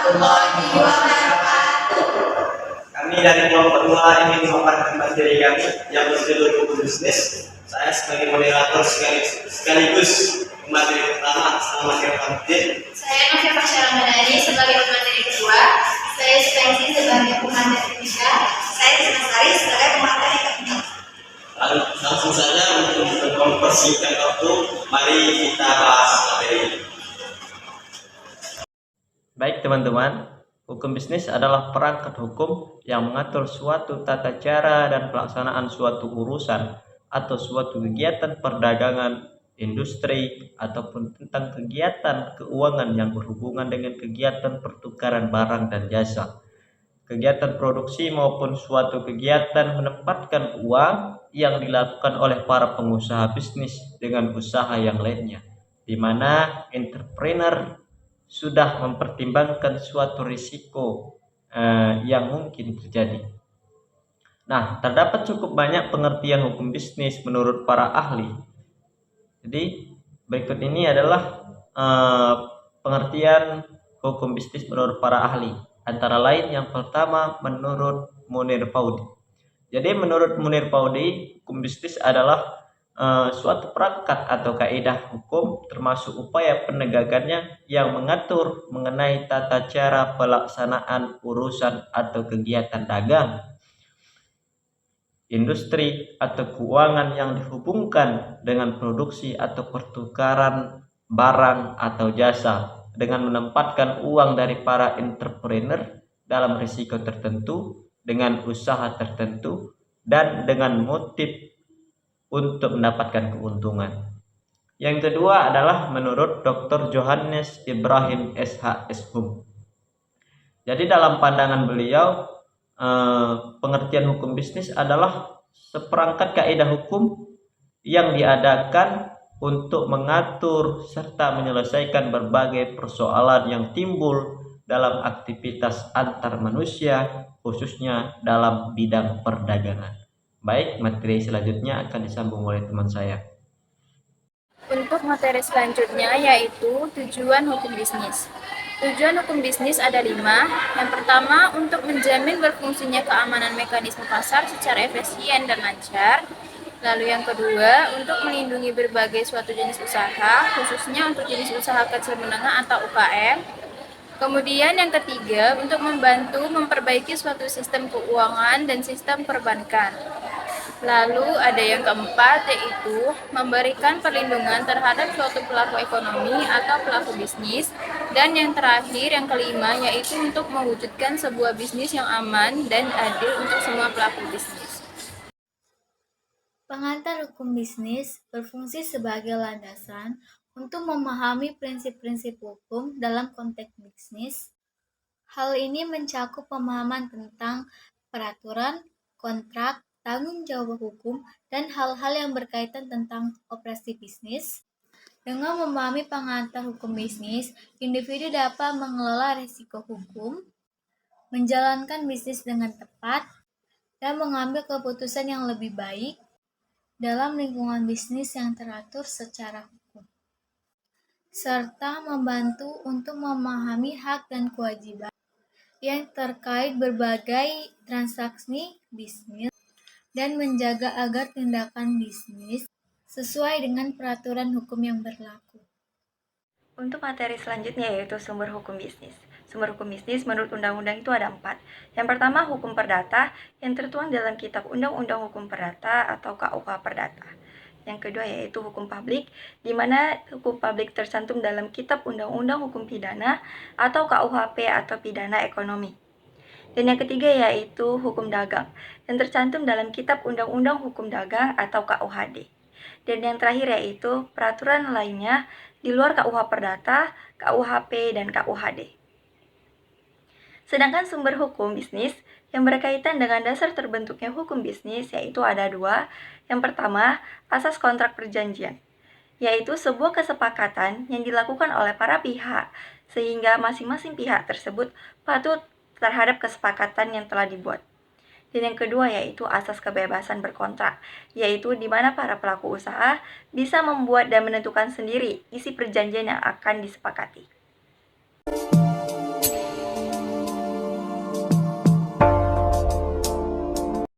warahmatullahi wabarakatuh. Kami dari kelompok 2 ingin memaparkan materi kami yang berjudul hukum bisnis. Saya sebagai moderator sekaligus pemateri pertama. Selamat datang. Saya Novia Fasyara Madani sebagai pemateri kedua. Saya Spensi sebagai pemateri ketiga. Saya Sinasari sebagai pemateri keempat. Langsung saja untuk mempersingkat waktu, mari kita bahas materi. Baik teman-teman, hukum bisnis adalah perangkat hukum yang mengatur suatu tata cara dan pelaksanaan suatu urusan atau suatu kegiatan perdagangan, industri, ataupun tentang kegiatan keuangan yang berhubungan dengan kegiatan pertukaran barang dan jasa, kegiatan produksi maupun suatu kegiatan menempatkan uang yang dilakukan oleh para pengusaha bisnis dengan usaha yang lainnya, di mana entrepreneur sudah mempertimbangkan suatu risiko yang mungkin terjadi. Nah, terdapat cukup banyak pengertian hukum bisnis menurut para ahli. Jadi, berikut ini adalah pengertian hukum bisnis menurut para ahli. Antara lain yang pertama menurut Munir Paudi. Jadi menurut Munir Paudi, hukum bisnis adalah suatu perangkat atau kaidah hukum termasuk upaya penegakannya yang mengatur mengenai tata cara pelaksanaan urusan atau kegiatan dagang, industri atau keuangan yang dihubungkan dengan produksi atau pertukaran barang atau jasa dengan menempatkan uang dari para entrepreneur dalam risiko tertentu dengan usaha tertentu dan dengan motif untuk mendapatkan keuntungan. Yang kedua adalah menurut Dr. Johannes Ibrahim SHShum. Jadi dalam pandangan beliau, pengertian hukum bisnis adalah seperangkat kaidah hukum yang diadakan untuk mengatur serta menyelesaikan berbagai persoalan yang timbul dalam aktivitas antar manusia, khususnya dalam bidang perdagangan. Baik, materi selanjutnya akan disambung oleh teman saya. Untuk materi selanjutnya yaitu tujuan hukum bisnis. Tujuan hukum bisnis ada 5. Yang pertama, untuk menjamin berfungsinya keamanan mekanisme pasar secara efisien dan lancar. Lalu yang kedua, untuk melindungi berbagai suatu jenis usaha, khususnya untuk jenis usaha kecil menengah atau UKM. Kemudian yang ketiga, untuk membantu memperbaiki suatu sistem keuangan dan sistem perbankan. Lalu ada yang keempat, yaitu memberikan perlindungan terhadap suatu pelaku ekonomi atau pelaku bisnis. Dan yang terakhir, yang kelima, yaitu untuk mewujudkan sebuah bisnis yang aman dan adil untuk semua pelaku bisnis. Pengantar hukum bisnis berfungsi sebagai landasan untuk memahami prinsip-prinsip hukum dalam konteks bisnis. Hal ini mencakup pemahaman tentang peraturan, kontrak, tanggung jawab hukum, dan hal-hal yang berkaitan tentang operasi bisnis. Dengan memahami pengantar hukum bisnis, individu dapat mengelola risiko hukum, menjalankan bisnis dengan tepat, dan mengambil keputusan yang lebih baik dalam lingkungan bisnis yang teratur secara hukum, serta membantu untuk memahami hak dan kewajiban yang terkait berbagai transaksi bisnis dan menjaga agar tindakan bisnis sesuai dengan peraturan hukum yang berlaku. Untuk materi selanjutnya yaitu sumber hukum bisnis. Sumber hukum bisnis menurut undang-undang itu ada 4. Yang pertama, hukum perdata yang tertuang dalam Kitab Undang-Undang Hukum Perdata atau KUH Perdata. Yang kedua yaitu hukum publik, di mana hukum publik tercantum dalam Kitab Undang-Undang Hukum Pidana atau KUHP atau Pidana Ekonomi. Dan yang ketiga yaitu hukum dagang, yang tercantum dalam Kitab Undang-Undang Hukum Dagang atau KUHD. Dan yang terakhir yaitu peraturan lainnya di luar KUH Perdata, KUHP, dan KUHD. Sedangkan sumber hukum bisnis yang berkaitan dengan dasar terbentuknya hukum bisnis yaitu ada 2. Yang pertama, asas kontrak perjanjian, yaitu sebuah kesepakatan yang dilakukan oleh para pihak sehingga masing-masing pihak tersebut patut terhadap kesepakatan yang telah dibuat. Dan yang kedua yaitu asas kebebasan berkontrak, yaitu di mana para pelaku usaha bisa membuat dan menentukan sendiri isi perjanjian yang akan disepakati.